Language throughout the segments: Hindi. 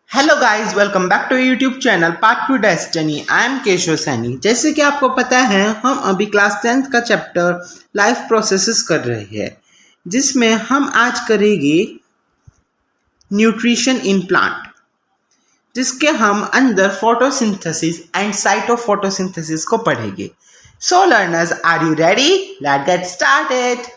Hello guys, welcome back to YouTube channel part to destiny. I am Keshav Saini. जैसे कि आपको पता है, हम अभी क्लास 10th का चैप्टर लाइफ प्रोसेसेस कर रहे हैं, जिसमें हम आज करेंगे न्यूट्रिशन इन प्लांट, जिसके हम अंदर photosynthesis and site of photosynthesis को पढ़ेंगे। So learners, are you ready? Let's get started.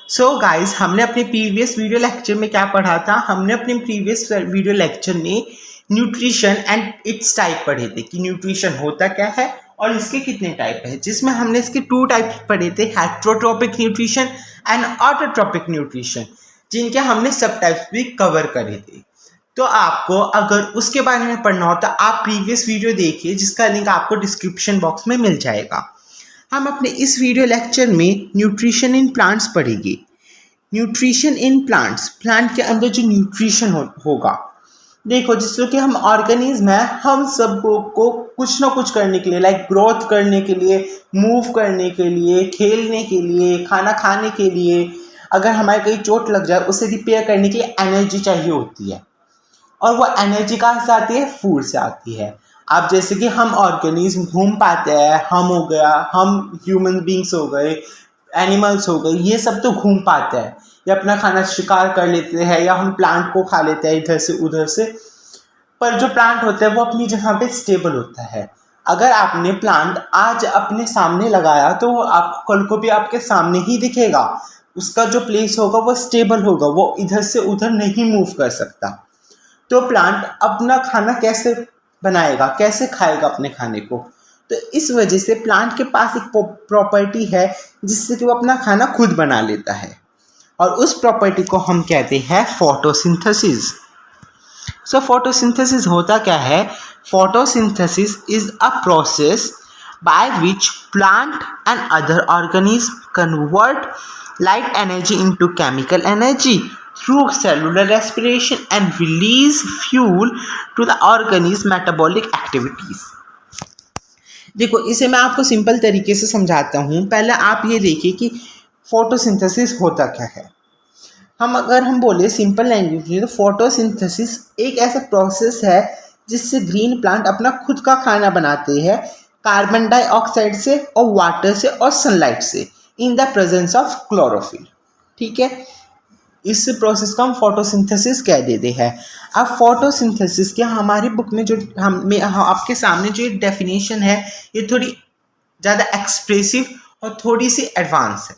So guys, हमने अपने प्रीवियस वीडियो लेक्चर में क्या पढ़ा था? हमने अपने प्रीवियस वीडियो लेक्चर में न्यूट्रिशन एंड इट्स टाइप पढ़े थे कि न्यूट्रिशन होता क्या है और इसके कितने टाइप है, जिसमें हमने इसके 2 टाइप्स पढ़े थे, हेटेरोट्रोपिक न्यूट्रिशन एंड ऑटोट्रोपिक न्यूट्रिशन, जिनके हमने सब टाइप्स भी कवर करे थे। तो आपको अगर उसके बारे में पढ़ना हो तो आप प्रीवियस वीडियो देखिए, जिसका लिंक आपको डिस्क्रिप्शन बॉक्स में मिल जाएगा। हम अपने इस वीडियो लेक्चर में न्यूट्रिशन इन प्लांट्स पढ़ेंगे। न्यूट्रिशन इन प्लांट्स, प्लांट के अंदर जो न्यूट्रिशन होगा, देखो जिससे कि हम ऑर्गेनिज्म है, हम सब को कुछ ना कुछ करने के लिए, लाइक ग्रोथ करने के लिए, मूव करने के लिए, खेलने के लिए, खाना खाने के लिए, अगर हमारे कहीं चोट लग जाए उसे रिपेयर करने के लिए एनर्जी चाहिए होती है। और वो एनर्जी कहाँ से आती है? फूड से आती है। अब जैसे कि हम ऑर्गेनिज्म घूम पाते हैं, हम हो गया, हम ह्यूमन बींग्स हो गए, एनिमल्स हो गए, ये सब तो घूम पाते हैं या अपना खाना शिकार कर लेते हैं, या हम प्लांट को खा लेते हैं इधर से उधर से। पर जो प्लांट होता है वो अपनी जगह पे स्टेबल होता है। अगर आपने प्लांट आज अपने सामने लगाया तो वो आप कल को भी आपके सामने ही दिखेगा। उसका जो प्लेस होगा वो स्टेबल होगा, वो इधर से उधर नहीं मूव कर सकता। तो प्लांट अपना खाना कैसे बनाएगा, कैसे खाएगा अपने खाने को? तो इस वजह से प्लांट के पास एक प्रॉपर्टी है जिससे कि वो अपना खाना खुद बना लेता है, और उस प्रॉपर्टी को हम कहते हैं फोटोसिंथेसिस। सो फोटोसिंथेसिस होता क्या है? Photosynthesis is a process by which plant and other organisms convert light energy into chemical energy through cellular respiration and release fuel to the organism's metabolic activities. देखो, इसे मैं आपको सिंपल तरीके से समझाता हूँ। पहले आप ये देखिए कि फोटोसिंथेसिस होता क्या है। अगर हम बोले सिंपल लैंग्वेज में, तो फोटोसिंथेसिस एक ऐसा प्रोसेस है जिससे ग्रीन प्लांट अपना खुद का खाना बनाते हैं, कार्बन डाइऑक्साइड से और वाटर से और सनलाइट से, इन द प्रेजेंस ऑफ क्लोरोफिल। ठीक है, इस प्रोसेस को हम फोटोसिंथेसिस कह देते हैं। अब फोटोसिंथेसिस के हमारी बुक में जो आपके सामने जो डेफिनेशन है, ये थोड़ी ज़्यादा एक्सप्रेसिव और थोड़ी सी एडवांस है।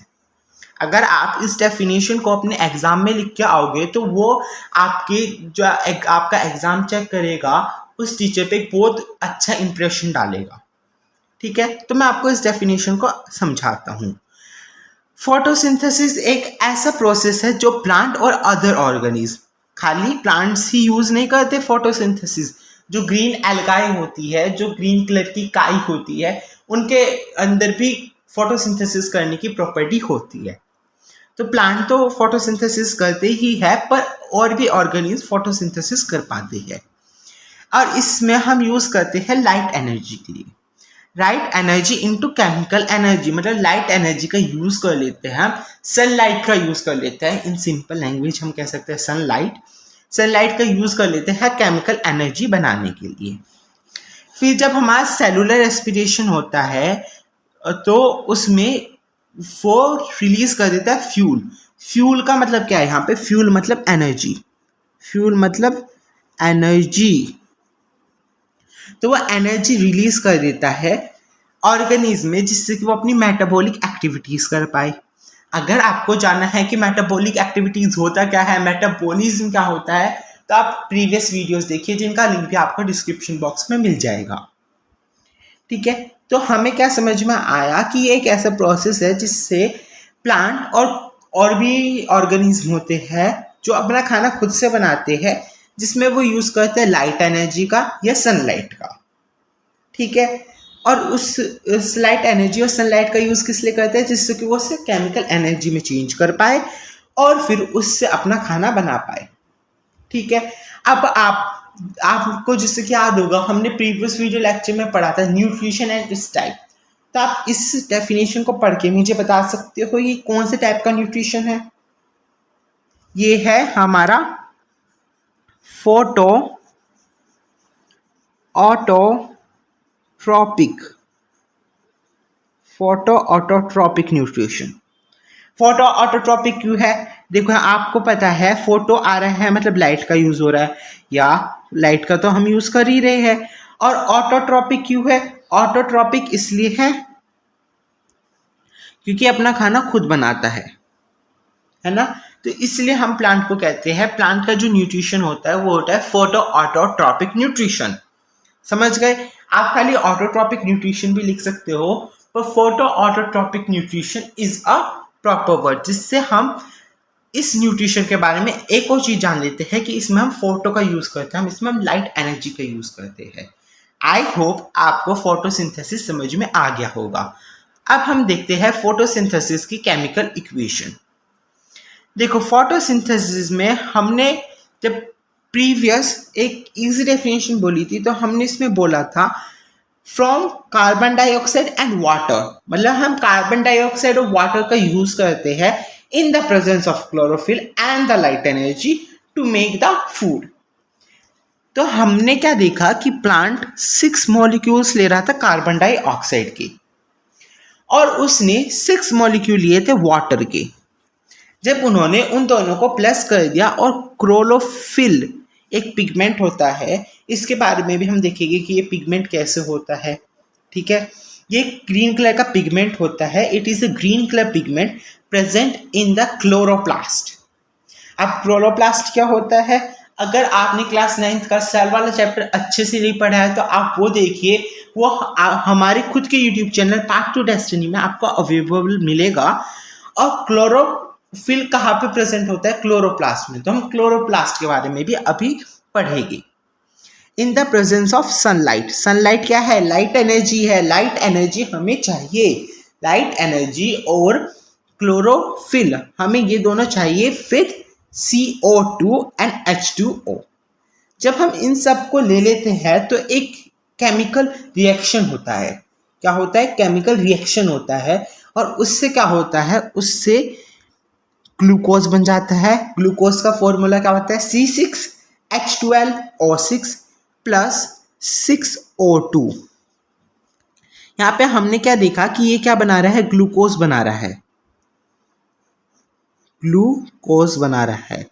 अगर आप इस डेफिनेशन को अपने एग्ज़ाम में लिख के आओगे तो वो आपका एग्ज़ाम चेक करेगा, उस टीचर पे बहुत अच्छा इंप्रेशन डालेगा। ठीक है, तो मैं आपको इस डेफिनेशन को समझाता हूँ। फोटोसिंथेसिस एक ऐसा प्रोसेस है जो प्लांट और अदर ऑर्गेनिज्म, खाली प्लांट्स ही यूज़ नहीं करते फोटोसिंथेसिस, जो ग्रीन एल्गाई होती है, जो ग्रीन कलर की काई होती है, उनके अंदर भी फोटोसिंथेसिस करने की प्रॉपर्टी होती है। तो प्लांट तो फोटोसिंथेसिस करते ही है, पर और भी ऑर्गेनिज्म फोटोसिंथेसिस कर पाते हैं, और इसमें हम यूज़ करते हैं लाइट एनर्जी के लिए। Light energy into chemical energy, मतलब लाइट एनर्जी का यूज़ कर लेते हैं हम, सनलाइट का यूज़ कर लेते हैं। इन सिंपल लैंग्वेज हम कह सकते हैं सनलाइट का यूज़ कर लेते हैं केमिकल एनर्जी बनाने के लिए। फिर जब हमारा सेलुलर रेस्पिरेशन होता है तो उसमें वो रिलीज कर देता है फ्यूल का मतलब क्या है यहाँ पे? फ्यूल मतलब एनर्जी। तो वो एनर्जी रिलीज कर देता है ऑर्गेनिज्म में, जिससे कि वो अपनी मेटाबॉलिक एक्टिविटीज कर पाए। अगर आपको जानना है कि मेटाबॉलिक एक्टिविटीज होता क्या है, मेटाबॉलिज्म क्या होता है, तो आप प्रीवियस वीडियोस देखिए, जिनका लिंक भी आपको डिस्क्रिप्शन बॉक्स में मिल जाएगा। ठीक है, तो हमें क्या समझ में आया कि ये एक ऐसा प्रोसेस है जिससे प्लांट और भी ऑर्गेनिज्म होते हैं जो अपना खाना खुद से बनाते हैं, जिसमें वो यूज़ करते हैं लाइट एनर्जी का या सनलाइट का। ठीक है, और उस लाइट एनर्जी और सनलाइट का यूज़ किस लिए करते हैं? जिससे कि वो उसे केमिकल एनर्जी में चेंज कर पाए और फिर उससे अपना खाना बना पाए। ठीक है, अब आप आपको जैसे कि याद होगा हमने प्रीवियस वीडियो लेक्चर में पढ़ा था न्यूट्रिशन एंड इट्स टाइप। तो आप इस डेफिनेशन को पढ़ के मुझे बता सकते हो ये कौन से टाइप का न्यूट्रिशन है। ये है हमारा photo autotrophic nutrition. Photo autotrophic क्यों है? देखो आपको पता है फोटो आ रहा है मतलब लाइट का यूज हो रहा है, या लाइट का तो हम यूज कर ही रहे हैं। और ऑटोट्रॉपिक क्यों है? ऑटोट्रॉपिक इसलिए है क्योंकि अपना खाना खुद बनाता है ना। तो इसलिए हम प्लांट को कहते हैं, प्लांट का जो न्यूट्रिशन होता है वो होता है फोटो ऑटोट्रॉपिक न्यूट्रिशन। समझ गए? आप खाली ऑटोट्रॉपिक न्यूट्रिशन भी लिख सकते हो, पर photo autotrophic nutrition is a proper word, जिससे हम इस न्यूट्रिशन के बारे में एक और चीज जान लेते हैं कि इसमें हम फोटो का यूज करते हैं, हम इसमें हम लाइट एनर्जी का यूज करते हैं। आई होप आपको फोटोसिंथेसिस समझ में आ गया होगा। अब हम देखते हैं फोटोसिंथेसिस की केमिकल इक्वेशन। देखो फोटोसिंथेसिस में हमने जब प्रीवियस एक इजी डेफिनेशन बोली थी तो हमने इसमें बोला था from carbon dioxide and water, मतलब हम कार्बन डाइऑक्साइड और वाटर का यूज करते हैं in the presence of chlorophyll and the light energy to make the food. तो हमने क्या देखा कि प्लांट 6 मॉलिक्यूल्स ले रहा था कार्बन डाइऑक्साइड के और उसने 6 मॉलिक्यूल लिए थे वाटर के। जब उन्होंने उन दोनों को प्लस कर दिया और क्लोरोफिल एक पिगमेंट होता है, इसके बारे में भी हम देखेंगे कि ये पिगमेंट कैसे होता है। ठीक है, ये ग्रीन कलर का पिगमेंट होता है। It is a green colour pigment present in the chloroplast. अब क्लोरोप्लास्ट क्या होता है? अगर आपने क्लास 9th का सेल वाला चैप्टर अच्छे से नहीं पढ़ा है तो आप वो देखिए, वो हमारे खुद के YouTube channel part to destiny में आपको अवेलेबल मिलेगा। और क्लोरोफिल कहाँ पे प्रेजेंट होता है? क्लोरोप्लास्ट में। तो हम क्लोरोप्लास्ट के बारे में भी अभी पढ़ेंगे। इन the presence of sunlight, sunlight क्या है? लाइट एनर्जी है। लाइट एनर्जी हमें चाहिए, लाइट एनर्जी और क्लोरोफिल हमें ये दोनों चाहिए विद CO2 एंड H2O। जब हम इन सब को ले लेते हैं तो एक केमिकल रिएक्शन होता है। क्या होता है? केमिकल रिएक्शन होता है। और उससे क्या होता है? उससे ग्लूकोज बन जाता है। ग्लूकोज का फॉर्मूला क्या होता है? C6H12O6 plus 6O2। यहाँ पे हमने क्या देखा कि ये क्या बना रहा है? ग्लूकोज बना रहा है, ग्लूकोज बना रहा है।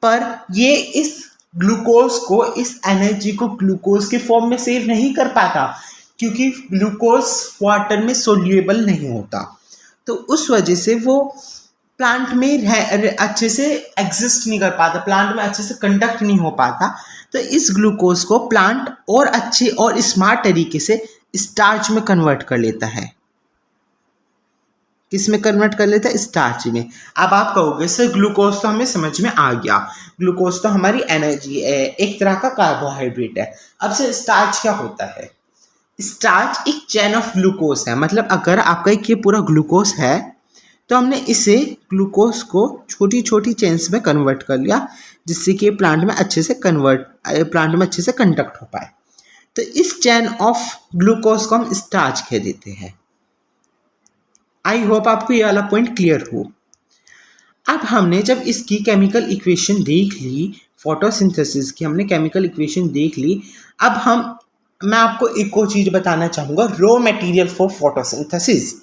पर ये इस ग्लूकोज को, इस एनर्जी को ग्लूकोज के फॉर्म में सेव नहीं कर पाता क्योंकि ग्लूकोज वाटर में सोल्यूएबल नहीं होता। तो उस वजह से वो प्लांट में अच्छे से एग्जिस्ट नहीं कर पाता, प्लांट में अच्छे से कंडक्ट नहीं हो पाता। तो इस ग्लूकोज को प्लांट और अच्छे और स्मार्ट तरीके से स्टार्च में कन्वर्ट कर लेता है। किस में कन्वर्ट कर लेता है? स्टार्च में। अब आप कहोगे सर ग्लूकोज तो हमें समझ में आ गया, ग्लूकोज तो हमारी एनर्जी है, एक तरह का कार्बोहाइड्रेट है। अब से स्टार्च क्या होता है? स्टार्च एक चेन ऑफ ग्लूकोज है। मतलब अगर आपका एक ये पूरा ग्लूकोज है तो हमने इसे ग्लूकोज को छोटी छोटी चेन्स में कन्वर्ट कर लिया जिससे कि प्लांट में अच्छे से कंडक्ट हो पाए। तो इस चेन ऑफ ग्लूकोज को हम स्टार्च कह देते हैं। आई होप आपको ये वाला पॉइंट क्लियर हो। अब हमने जब इसकी केमिकल इक्वेशन देख ली, फोटोसिंथेसिस की हमने केमिकल इक्वेशन देख ली, अब मैं आपको एक और चीज बताना चाहूंगा, रॉ मटेरियल फॉर फोटोसिंथेसिस।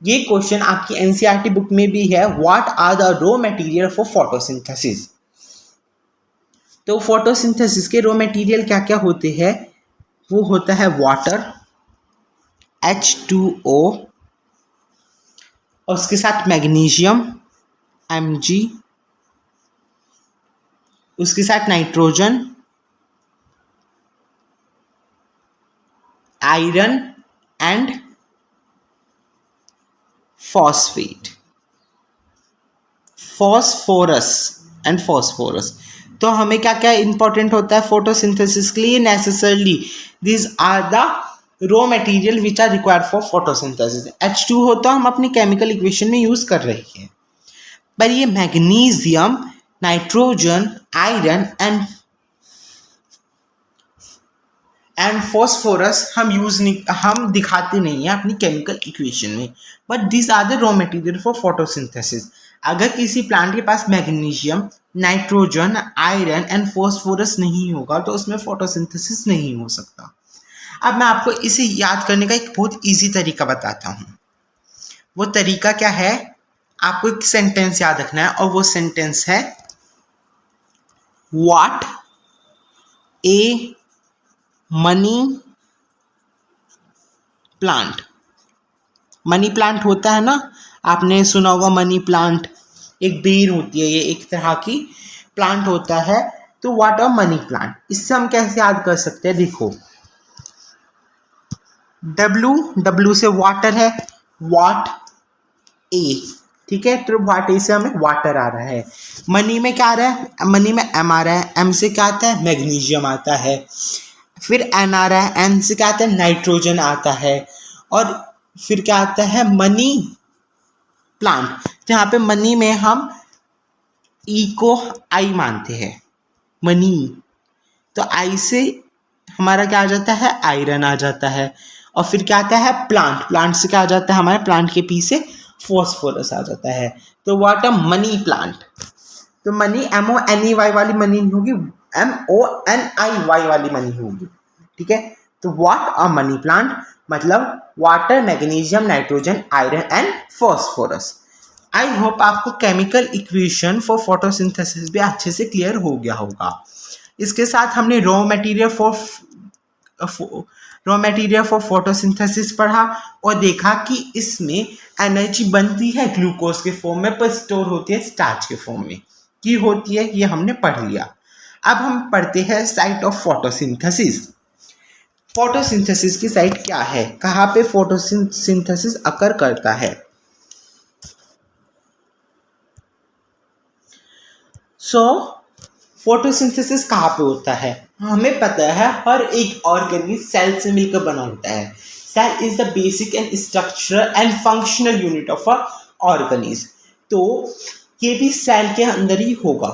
ये क्वेश्चन आपकी एनसीईआरटी बुक में भी है, what are the raw material for photosynthesis. तो फोटोसिंथेसिस के रॉ मटेरियल क्या क्या होते हैं? वो होता है वाटर, H2O, और उसके साथ मैग्नीशियम Mg, उसके साथ nitrogen, iron and phosphate, phosphorus. तो हमें क्या क्या इंपॉर्टेंट होता है फोटोसिंथेसिस के लिए? Necessarily these are the raw material which are required for photosynthesis. H2O तो हम अपनी केमिकल इक्वेशन में यूज कर रहे हैं, पर ये magnesium, nitrogen, iron and and phosphorus हम दिखाते नहीं है अपनी केमिकल इक्वेशन में, but this are the raw material for photosynthesis. अगर किसी प्लांट के पास magnesium, nitrogen, iron and phosphorus नहीं होगा तो उसमें फोटोसिंथेसिस नहीं हो सकता। अब मैं आपको इसे याद करने का एक बहुत इजी तरीका बताता हूँ। वो तरीका क्या है, आपको एक सेंटेंस याद रखना है और वो सेंटेंस है what a money plant. Money plant होता है ना, आपने सुना होगा मनी प्लांट, एक बेर होती है, ये एक तरह की प्लांट होता है। तो व्हाट अ मनी प्लांट, इससे हम कैसे याद कर सकते हैं, देखो W से वाटर है, वाट ए, ठीक है, तो वाट ए से हमें वाटर आ रहा है। मनी में क्या आ रहा है, मनी में M आ रहा है, M से क्या आता है, मैग्नीशियम आता है। फिर N आ रहा है, N से क्या आता है, नाइट्रोजन आता है। और फिर क्या आता है, मनी प्लांट। तो यहाँ पे मनी में हम ई को आई मानते हैं, मनी, तो आई से हमारा क्या आ जाता है, आयरन आ जाता है। और फिर क्या आता है, प्लांट, प्लांट से क्या आ जाता है, हमारे प्लांट के पी से फॉस्फोरस आ जाता है। तो व्हाट अ मनी प्लांट। तो मनी MONEY वाली मनी नहीं होगी, MONIY वाली मनी होगी, ठीक है। तो व्हाट अ मनी प्लांट मतलब water, magnesium, nitrogen, iron and phosphorus. I hope आपको केमिकल इक्वेशन फॉर फोटोसिंथेसिस भी अच्छे से क्लियर हो गया होगा। इसके साथ हमने रॉ मटेरियल फॉर फोटोसिंथेसिस पढ़ा और देखा कि इसमें एनर्जी बनती है ग्लूकोज के फॉर्म में, पर स्टोर होती है स्टार्च के फॉर्म में। की होती है ये हमने पढ़ लिया। अब हम पढ़ते हैं साइट ऑफ फोटोसिंथेसिस। फोटोसिंथेसिस की साइट क्या है, कहाँ पे फोटोसिंथेसिस अकर करता है। फोटोसिंथेसिस कहाँ पे होता है, हमें पता है हर एक ऑर्गेनिज्म सेल से मिलकर बना होता है। Cell is the basic and structural and functional unit of a organism. तो ये भी सेल के अंदर ही होगा।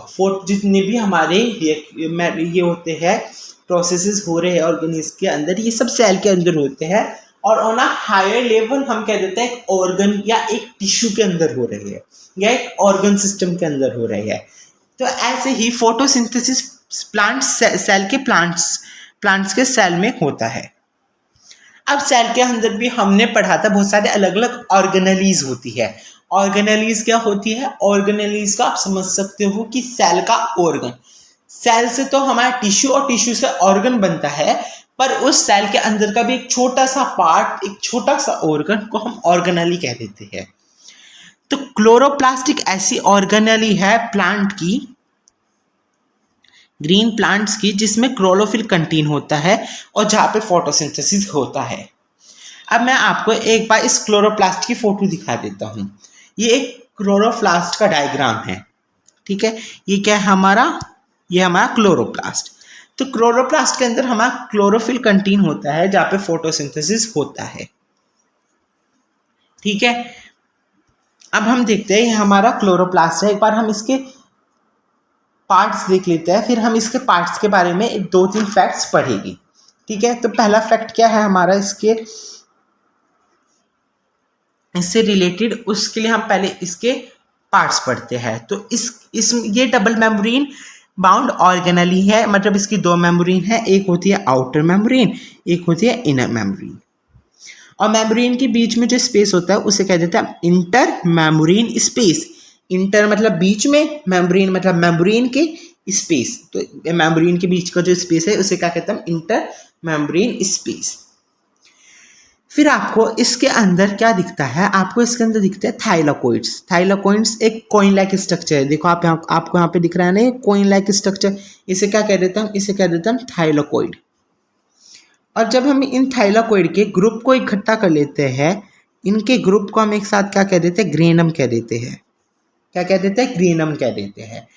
जितने भी हमारे ये होते हैं, प्रोसेसेस हो रहे हैं ऑर्गेनिज्म के अंदर, ये सब सेल के अंदर होते हैं। और ऑन अ हायर लेवल हम कह देते हैं ऑर्गन या एक टिश्यू के अंदर हो रहे हैं, या एक ऑर्गन सिस्टम के अंदर हो रहे हैं। तो ऐसे ही फोटोसिंथेसिस प्लांट्स के सेल में होता है। अब सेल के अंदर भी हमने पढ़ा था बहुत सारे अलग अलग ऑर्गेनेलीज होती है। ऑर्गेनेलीज क्या होती है, ऑर्गेनेलीज का आप समझ सकते हो कि सेल का ऑर्गन। सेल से तो हमारा टिश्यू और टिश्यू से ऑर्गन बनता है, पर उस सेल के अंदर का भी एक छोटा सा पार्ट, एक छोटा सा ऑर्गन को हम ऑर्गेनेली कह देते हैं। तो क्लोरोप्लास्टिक ऐसी ऑर्गेनेली है प्लांट की, ग्रीन प्लांट्स की, जिसमें क्लोरोफिल कंटेन होता है और जहाँ पे फोटोसिंथेसिस होता है। अब मैं आपको एक बार इस क्लोरोप्लास्ट की फोटो दिखा देता हूँ। ये एक क्लोरोप्लास्ट का डायग्राम है, ठीक है। ये क्या है ये हमारा क्लोरोप्लास्ट। तो क्लोरोप्लास्ट के अंदर हमारा क्लोरोफिल कंटेन होता है जहाँ पे फोटोसिंथेसिस होता है, ठीक है। अब हम देखते हैं ये हमारा क्लोरोप्लास्ट है। एक बार हम इसके पार्ट्स देख लेते हैं, फिर हम इसके पार्ट्स के बारे में 2-3 फैक्ट्स पढ़ेंगे, ठीक है। तो पहला फैक्ट क्या है हमारा इससे रिलेटेड, उसके लिए हम पहले इसके पार्ट्स पढ़ते हैं। तो ये डबल मेम्ब्रेन बाउंड ऑर्गेनेली है, मतलब इसकी 2 मेम्ब्रेन है, एक होती है आउटर मेम्ब्रेन, एक होती है इनर मेम्ब्रेन। और मेम्ब्रेन के बीच में जो स्पेस होता है उसे कह देते हैं इंटर मेम्ब्रेन स्पेस। इंटर मतलब बीच में, मेम्ब्रेन मतलब मेम्ब्रेन के स्पेस। तो मेम्ब्रेन के बीच का जो स्पेस है उसे क्या कहते हैं, इंटर मेम्ब्रेन स्पेस। फिर आपको इसके अंदर क्या दिखता है, आपको इसके अंदर दिखते हैं थाइलाकोइड्स। थाइलाकोइड्स एक कॉइन लाइक स्ट्रक्चर है। देखो आपको यहाँ पे दिख रहा है ना, कॉइन लाइक स्ट्रक्चर। इसे क्या कह देते हैं, इसे कह देते हैं थाइलाकोइड। और जब हम इन थाइलाकोइड के ग्रुप को इकट्ठा कर लेते हैं, इनके ग्रुप को हम एक साथ क्या कह देते हैं, ग्रेनम कह देते हैं। क्या कह देते हैं, ग्रेनम कह देते हैं।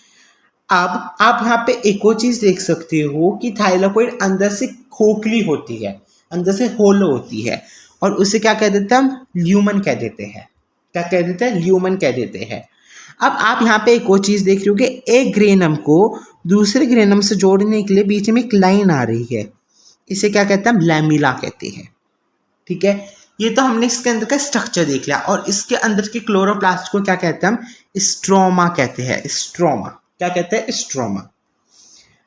अब आप यहाँ पे एक और चीज देख सकते हो कि थाइलाकोइड अंदर से खोखली होती है, अंदर से होलो होती है, और उसे क्या कह देते हैं, हम ल्यूमन कह देते हैं। क्या कह देते हैं, ल्यूमन कह देते हैं। अब आप यहाँ पे एक और चीज देख रहे हो कि एक ग्रेनम को दूसरे ग्रेनम से जोड़ने के लिए बीच में एक लाइन आ रही है। इसे क्या कहते हैं, लैमिला कहते हैं। ठीक है, ये तो हमने इसके अंदर का स्ट्रक्चर देख लिया। और इसके अंदर के क्लोरोप्लास्ट को क्या कहते हैं, हम स्ट्रोमा कहते हैं। स्ट्रोमा क्या कहते हैं, स्ट्रोमा।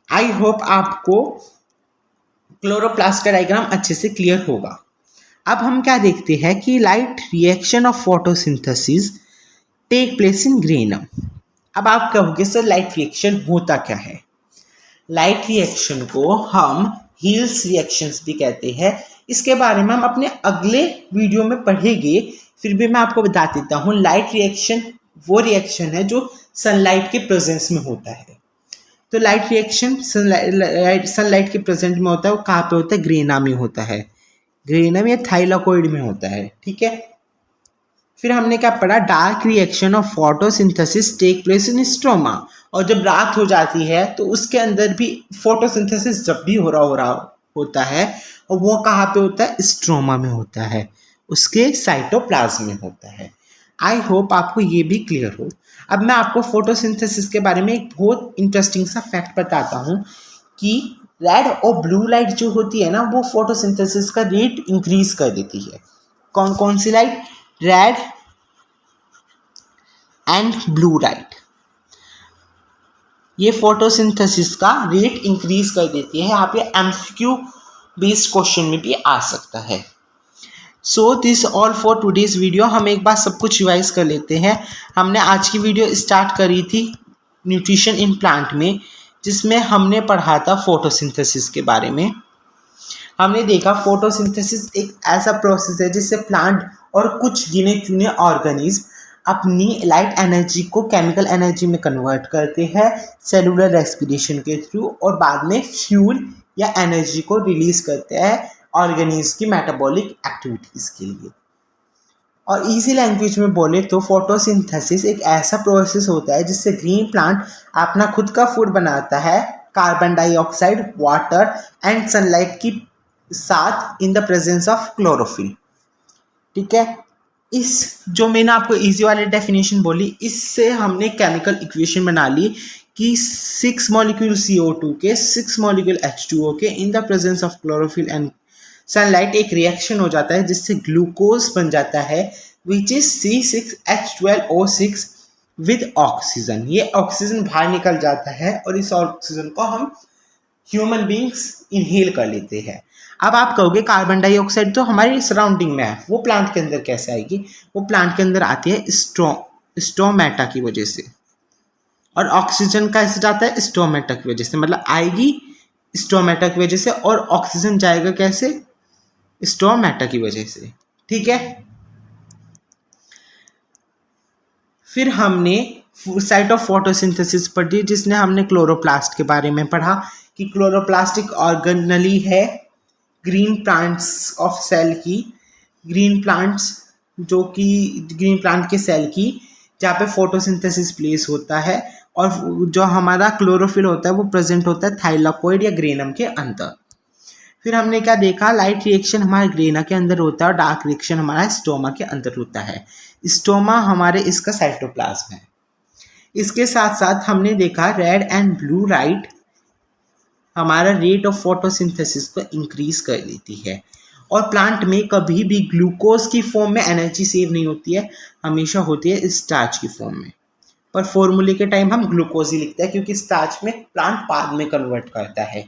आई होप आपको क्लोरोप्लास्ट का डायग्राम अच्छे से क्लियर होगा। अब हम क्या देखते हैं कि light reaction of photosynthesis take place in granum. अब आप कहोगे सर लाइट रिएक्शन होता क्या है। लाइट रिएक्शन को हम हील्स रिएक्शंस भी कहते हैं। इसके बारे में हम अपने अगले वीडियो में पढ़ेंगे, फिर भी मैं आपको बता देता हूँ। लाइट रिएक्शन वो रिएक्शन है जो सनलाइट के प्रेजेंस में होता है। तो लाइट रिएक्शन सनलाइट के प्रेजेंट में होता है। वो कहाँ पे होता है, ग्रेना में होता है। ग्रेनम या थाइलाकोइड में होता है। ठीक है, फिर हमने क्या पढ़ा, dark reaction of photosynthesis take place in stroma. और जब रात हो जाती है तो उसके अंदर भी फोटोसिंथेसिस जब भी हो रहा होता है, और वो कहाँ पे होता है, स्ट्रोमा में होता है, उसके साइटोप्लाज्म में होता है। आई होप आपको ये भी क्लियर हो। अब मैं आपको फोटोसिंथेसिस के बारे में एक बहुत इंटरेस्टिंग सा फैक्ट बताता हूँ कि रेड और ब्लू लाइट जो होती है ना, वो फोटोसिंथेसिस का रेट इंक्रीज कर देती है। कौन कौन सी light, red and blue light, ये फोटोसिंथेसिस का रेट इंक्रीज कर देती है। यहाँ पे एमसीक्यू बेस्ड क्वेश्चन में भी आ सकता है। So this all for today's video. हम एक बार सब कुछ रिवाइज कर लेते हैं। हमने आज की वीडियो स्टार्ट करी थी न्यूट्रिशन इन प्लांट में, जिसमें हमने पढ़ा था फोटोसिंथेसिस के बारे में। हमने देखा फोटोसिंथेसिस एक ऐसा प्रोसेस है जिससे प्लांट और कुछ गिने चुने ऑर्गेनिज्म अपनी लाइट एनर्जी को केमिकल एनर्जी में कन्वर्ट करते हैं सेलुलर रेस्पिरेशन के थ्रू, और बाद में फ्यूल या एनर्जी को रिलीज करते हैं ऑर्गेनिज्म की मेटाबॉलिक एक्टिविटीज़ के लिए। और इजी लैंग्वेज में बोले तो फोटोसिंथेसिस एक ऐसा प्रोसेस होता है जिससे ग्रीन प्लांट अपना खुद का फूड बनाता है carbon dioxide, water and sunlight की साथ इन द प्रेजेंस ऑफ क्लोरोफिल। ठीक है, इस जो मैंने आपको इजी वाली डेफिनेशन बोली, इससे हमने केमिकल इक्वेशन बना ली कि 6 मॉलिक्यूल CO2 के 6 मॉलिक्यूल H2O के इन the presence of chlorophyll and sunlight एक रिएक्शन हो जाता है जिससे ग्लूकोज बन जाता है which is C6H12O6 with oxygen. ये ऑक्सीजन बाहर निकल जाता है और इस ऑक्सीजन को हम ह्यूमन बींग्स इनहेल कर लेते हैं। अब आप कहोगे कार्बन डाइऑक्साइड तो हमारी सराउंडिंग में है, वो प्लांट के अंदर कैसे आएगी। वो प्लांट के अंदर आती है स्टोमेटा की वजह से, और ऑक्सीजन कैसे जाता है, स्टोमेटा की वजह से। मतलब आएगी स्टोमेटा की वजह से और ऑक्सीजन जाएगा कैसे, स्टोमेटा की वजह से। ठीक है, फिर हमने साइट ऑफ फोटोसिंथेसिस पढ़ी जिसने हमने क्लोरोप्लास्ट के बारे में पढ़ा कि क्लोरोप्लास्टिक ऑर्गेनली है ग्रीन प्लांट्स ऑफ सेल की, ग्रीन प्लांट्स जो कि ग्रीन प्लांट के सेल की, जहाँ पे फोटोसिंथेसिस प्लेस होता है, और जो हमारा क्लोरोफिल होता है वो प्रेजेंट होता है थाइलाकोइड या ग्रेनम के अंदर। फिर हमने क्या देखा, लाइट रिएक्शन हमारे ग्रेना के अंदर होता है और डार्क रिएक्शन हमारा स्टोमा के अंदर होता है। स्टोमा हमारे इसका साइटोप्लाज्म है। इसके साथ साथ हमने देखा रेड एंड ब्लू लाइट हमारा रेट ऑफ फोटोसिंथेसिस को इंक्रीज कर देती है, और प्लांट में कभी भी ग्लूकोज की फॉर्म में एनर्जी सेव नहीं होती है, हमेशा होती है स्टार्च की फॉर्म में। पर फॉर्मूले के टाइम हम ग्लूकोज ही लिखते हैं क्योंकि स्टार्च में प्लांट बाद में कन्वर्ट करता है।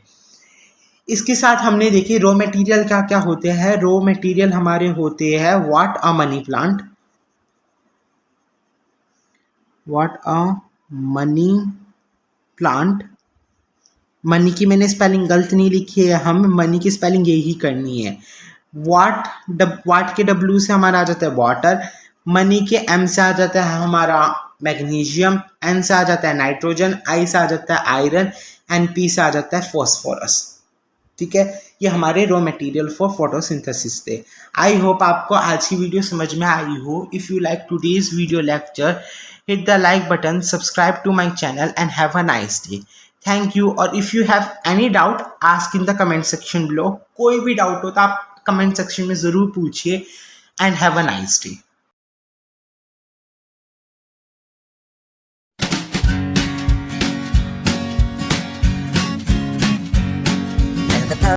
इसके साथ हमने देखी रॉ मटेरियल क्या क्या होते हैं। रॉ मटेरियल हमारे होते हैं what a money plant, what a money plant. Money की मैंने स्पेलिंग गलत नहीं लिखी है, हम मनी की स्पेलिंग यही करनी है। वाट के W से हमारा आ जाता है वाटर, मनी के M से आ जाता है हमारा मैग्नीशियम, N से आ जाता है नाइट्रोजन, I से आ जाता है आयरन, एंड P से आ जाता है फॉस्फोरस। ठीक है, ये हमारे रॉ मटेरियल फॉर फोटोसिंथेसिस थे। आई होप आपको आज की वीडियो समझ में आई हो। If you like today's video lecture, hit the like button, subscribe to my channel and have a nice day. Thank you. और if you have any doubt, ask in the comment section below. कोई भी डाउट हो तो आप कमेंट सेक्शन में ज़रूर पूछिए, and have a nice day.